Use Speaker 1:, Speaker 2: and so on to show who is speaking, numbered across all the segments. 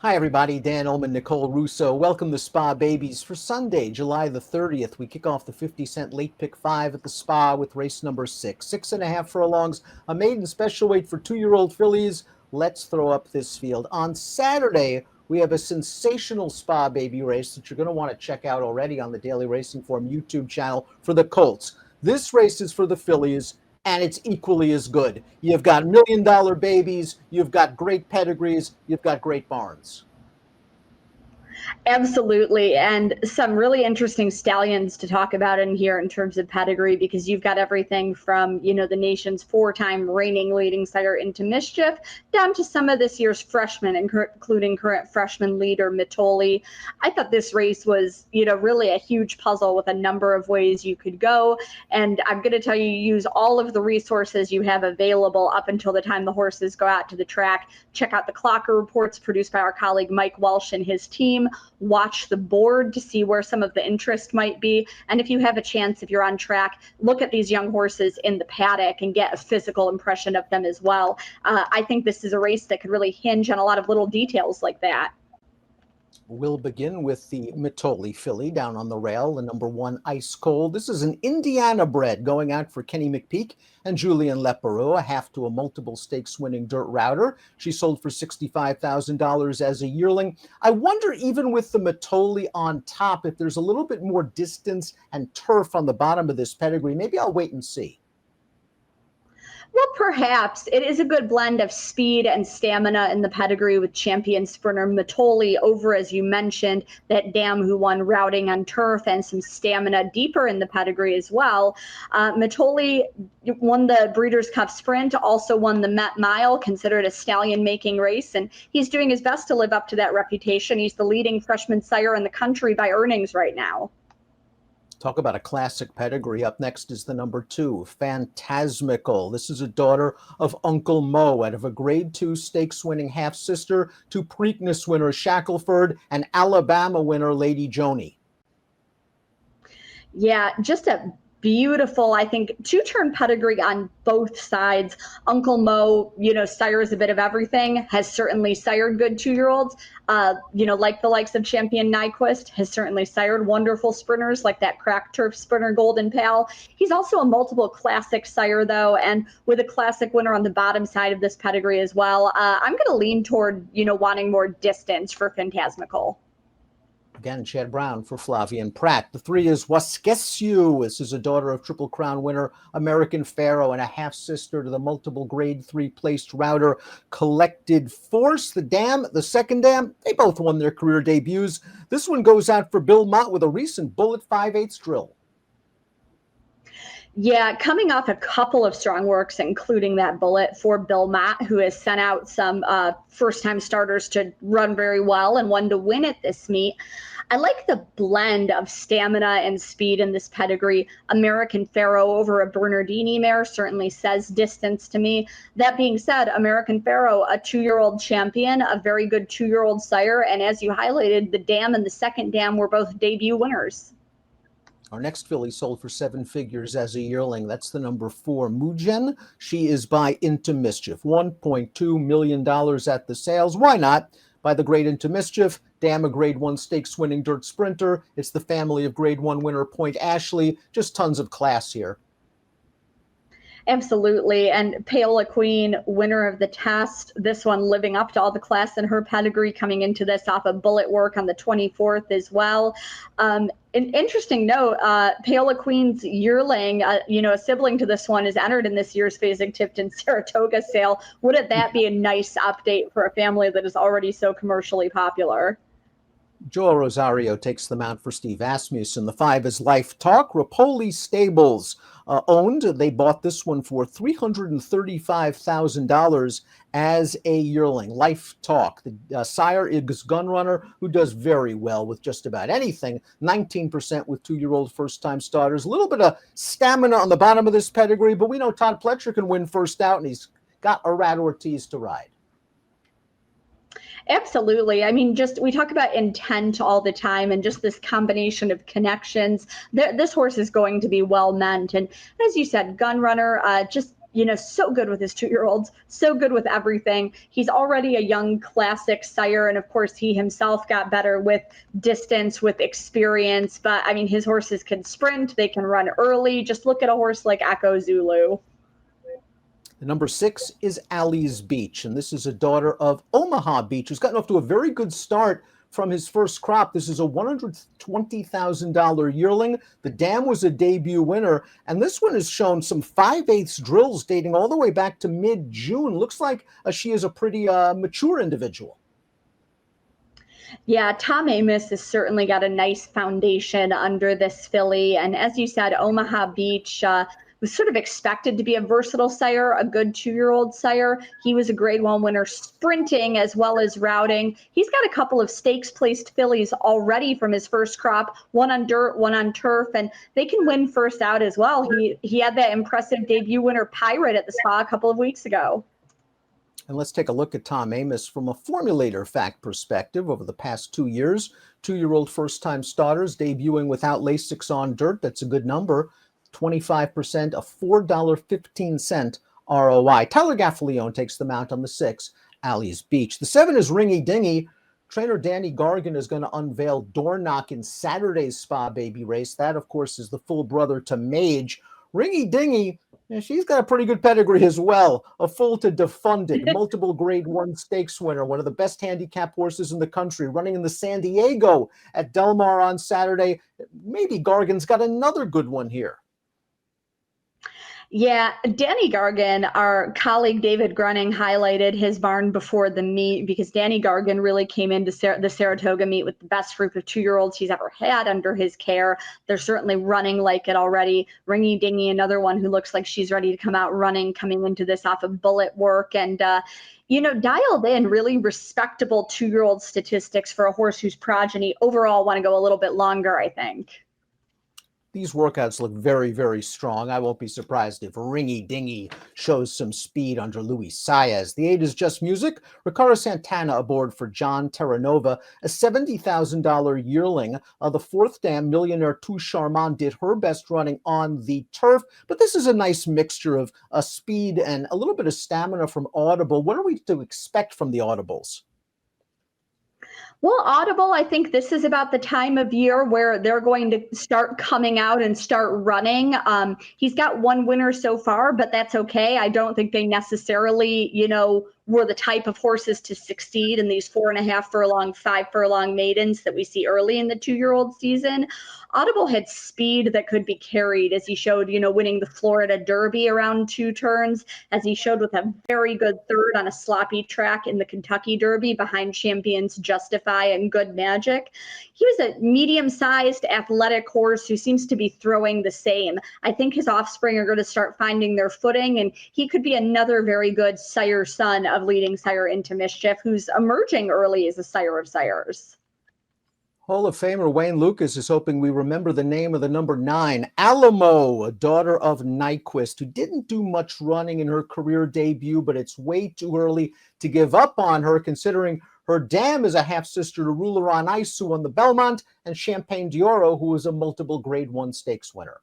Speaker 1: Hi, everybody. Dan Illman, Nicole, Russo. Welcome to Spa Babies. For Sunday, July the 30th, we kick off the 50-cent late pick 5 at the Spa with race number 6. 6.5 furlongs, a maiden special weight for 2-year-old fillies. Let's throw up this field. On Saturday, we have a sensational Spa Baby race that you're going to want to check out already on the Daily Racing Form YouTube channel for the Colts. This race is for the fillies, and it's equally as good. You've got $1 million babies, you've got great pedigrees, you've got great barns.
Speaker 2: Absolutely. And some really interesting stallions to talk about in here in terms of pedigree, because you've got everything from, the nation's 4-time reigning leading sire Into Mischief down to some of this year's freshmen, including current freshman leader Mitoli. I thought this race was, really a huge puzzle with a number of ways you could go. And I'm going to tell you, use all of the resources you have available up until the time the horses go out to the track. Check out the Clocker reports produced by our colleague Mike Walsh and his team. Watch the board to see where some of the interest might be. And if you have a chance, if you're on track, look at these young horses in the paddock and get a physical impression of them as well. I think this is a race that could really hinge on a lot of little details like that.
Speaker 1: We'll begin with the Mitoli filly down on the rail, the number 1 Ice Cold. This is an Indiana bred going out for Kenny McPeak and Julian Leparoux, a half to a multiple stakes winning dirt router. She sold for $65,000 as a yearling. I wonder, even with the Mitoli on top, if there's a little bit more distance and turf on the bottom of this pedigree. Maybe I'll wait and see.
Speaker 2: Well, perhaps. It is a good blend of speed and stamina in the pedigree with champion sprinter Mitoli over, as you mentioned, that dam who won routing on turf, and some stamina deeper in the pedigree as well. Mitoli won the Breeders' Cup Sprint, also won the Met Mile, considered a stallion-making race, and he's doing his best to live up to that reputation. He's the leading freshman sire in the country by earnings right now.
Speaker 1: Talk about a classic pedigree. Up next is the number 2, Phantasmical. This is a daughter of Uncle Mo, out of a Grade 2 stakes-winning half-sister to Preakness winner Shackelford and Alabama winner Lady Joni.
Speaker 2: Yeah, just a beautiful, I think, 2-turn pedigree on both sides. Uncle Mo, sires a bit of everything, has certainly sired good 2-year-olds, like the likes of Champion Nyquist, has certainly sired wonderful sprinters like that crack turf sprinter Golden Pal. He's also a multiple classic sire, though, and with a classic winner on the bottom side of this pedigree as well. I'm going to lean toward, wanting more distance for Phantasmical.
Speaker 1: Again, Chad Brown for Flavian Pratt. The 3 is Waskesiu. This is a daughter of Triple Crown winner American Pharaoh and a half-sister to the multiple Grade 3 placed router Collected Force. The second dam, they both won their career debuts. This one goes out for Bill Mott with a recent Bullet 5/8 drill.
Speaker 2: Yeah, coming off a couple of strong works, including that Bullet for Bill Mott, who has sent out some first-time starters to run very well and one to win at this meet. I like the blend of stamina and speed in this pedigree. American Pharaoh over a Bernardini mare certainly says distance to me. That being said, American Pharaoh, a 2-year-old champion, a very good 2-year-old sire, and as you highlighted, the dam and the second dam were both debut winners.
Speaker 1: Our next filly sold for 7 figures as a yearling. That's the number 4, Mujen. She is by Into Mischief. $1.2 million at the sales. Why not? By the great Into Mischief, dam a Grade 1 stakes winning dirt sprinter. It's the family of Grade 1 winner Point Ashley. Just tons of class here.
Speaker 2: Absolutely. And Paola Queen, winner of the test, this one living up to all the class in her pedigree, coming into this off of Bullet work on the 24th as well. An interesting note, Paola Queen's yearling, a sibling to this one, is entered in this year's Fasig-Tipton Saratoga sale. Wouldn't that be a nice update for a family that is already so commercially popular?
Speaker 1: Joel Rosario takes the mount for Steve Asmussen. The 5 is Life Talk. Rapoli Stables owned. They bought this one for $335,000 as a yearling. Life Talk. The sire is Gunrunner, who does very well with just about anything. 19% with 2-year-old first-time starters. A little bit of stamina on the bottom of this pedigree, but we know Todd Pletcher can win first out, and he's got Arad Ortiz to ride.
Speaker 2: Absolutely. I mean, we talk about intent all the time, and just this combination of connections. This horse is going to be well meant. And as you said, Gunrunner, just so good with his 2-year-olds, so good with everything. He's already a young classic sire. And of course, he himself got better with distance, with experience. But I mean, his horses can sprint, they can run early. Just look at a horse like Echo Zulu.
Speaker 1: The number 6 is Allie's Beach, and this is a daughter of Omaha Beach, who's gotten off to a very good start from his first crop. This is a $120,000 yearling. The dam was a debut winner, and this one has shown some 5/8 drills dating all the way back to mid-June. Looks like she is a pretty mature individual.
Speaker 2: Yeah, Tom Amoss has certainly got a nice foundation under this filly. And as you said, Omaha Beach was sort of expected to be a versatile sire, a good 2-year-old sire. He was a grade 1 winner sprinting as well as routing. He's got a couple of stakes placed fillies already from his first crop, one on dirt, one on turf, and they can win first out as well. He had that impressive debut winner Pirate at the Spa a couple of weeks ago.
Speaker 1: And let's take a look at Tom Amoss from a formulator fact perspective over the past 2 years. 2-year-old first-time starters debuting without Lasix on dirt. That's a good number. 25%, a $4.15 ROI. Tyler Gaffalione takes the mount on the 6, Allie's Beach. The 7 is Ringy Dingy. Trainer Danny Gargan is going to unveil Doorknock in Saturday's Spa Baby race. That, of course, is the full brother to Mage. Ringy Dingy, she's got a pretty good pedigree as well. A full to Defunded, multiple grade 1 stakes winner, one of the best handicap horses in the country, running in the San Diego at Del Mar on Saturday. Maybe Gargan's got another good one here.
Speaker 2: Yeah, Danny Gargan, our colleague David Grunning highlighted his barn before the meet because Danny Gargan really came into the Saratoga meet with the best group of 2-year-olds he's ever had under his care. They're certainly running like it already. Ringy Dingy, another one who looks like she's ready to come out running, coming into this off of bullet work. And dialed in really respectable 2-year-old statistics for a horse whose progeny overall want to go a little bit longer, I think.
Speaker 1: These workouts look very, very strong. I won't be surprised if Ringy Dingy shows some speed under Luis Saez. The 8 is Just Music. Ricardo Santana aboard for John Terranova, a $70,000 yearling. The 4th dam, Millionaire Tout Charmant, did her best running on the turf. But this is a nice mixture of speed and a little bit of stamina from Audible. What are we to expect from the Audibles?
Speaker 2: Well, Audible, I think this is about the time of year where they're going to start coming out and start running. He's got 1 winner so far, but that's okay. I don't think they necessarily, were the type of horses to succeed in these 4.5 furlong, 5 furlong maidens that we see early in the 2-year-old season. Audible had speed that could be carried, as he showed, winning the Florida Derby around 2 turns, as he showed with a very good third on a sloppy track in the Kentucky Derby behind champions Justify and Good Magic. He was a medium-sized athletic horse who seems to be throwing the same. I think his offspring are going to start finding their footing, and he could be another very good sire son of leading sire Into Mischief, who's emerging early as a sire of sires.
Speaker 1: Hall of Famer Wayne Lucas is hoping we remember the name of the number 9, Alamo, a daughter of Nyquist, who didn't do much running in her career debut, but it's way too early to give up on her, considering her dam is a half-sister to Ruler on Ice, who won the Belmont, and Champagne d'Oro, who was a multiple grade 1 stakes winner.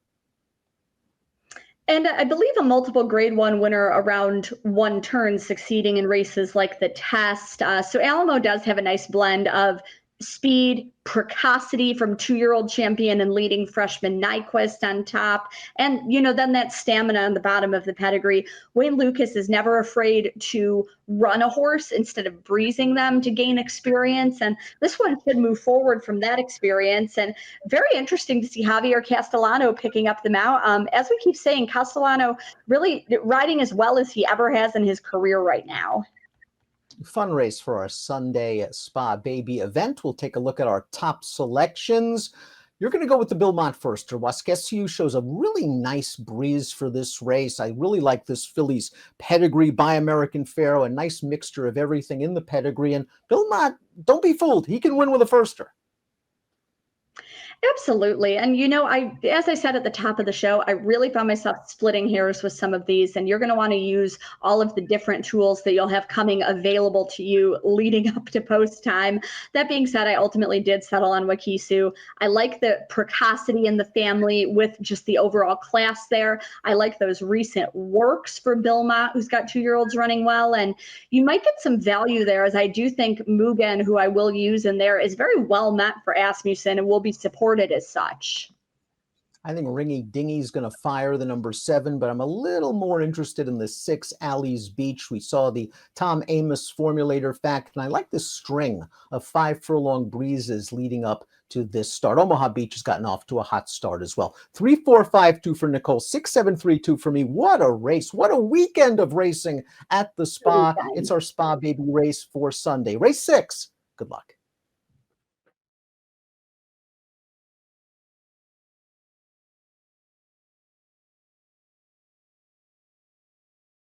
Speaker 2: And I believe a multiple grade 1 winner around 1 turn, succeeding in races like the Test. So Alamo does have a nice blend of speed, precocity from 2-year-old champion and leading freshman Nyquist on top. And, then that stamina on the bottom of the pedigree. Wayne Lucas is never afraid to run a horse instead of breezing them to gain experience. And this one should move forward from that experience. And very interesting to see Javier Castellano picking up the mount. As we keep saying, Castellano really riding as well as he ever has in his career right now.
Speaker 1: Fun race for our Sunday Spa Baby event. We'll take a look at our top selections. You're going to go with the Belmont first. Wasquesiu shows a really nice breeze for this race. I really like this filly's pedigree by American Pharaoh, a nice mixture of everything in the pedigree. And Belmont, don't be fooled. He can win with a firster.
Speaker 2: Absolutely. And as I said at the top of the show, I really found myself splitting hairs with some of these, and you're going to want to use all of the different tools that you'll have coming available to you leading up to post time. That being said, I ultimately did settle on Wakisu. I like the precocity in the family with just the overall class there. I like those recent works for Bilma, who's got 2-year-olds running well, and you might get some value there, as I do think Mugen, who I will use in there, is very well met for Asmussen and will be supported as such.
Speaker 1: I think Ringy Dingy is going to fire the number 7, but I'm a little more interested in the 6, Alley's Beach. We saw the Tom Amos formulator fact, and I like this string of 5 furlong breezes leading up to this start. Omaha Beach has gotten off to a hot start as well. 3-4-5-2 for Nicole, 6-7-3-2 for me. What a race. What a weekend of racing at the Spa. It's our Spa Baby race for Sunday. Race 6. Good luck.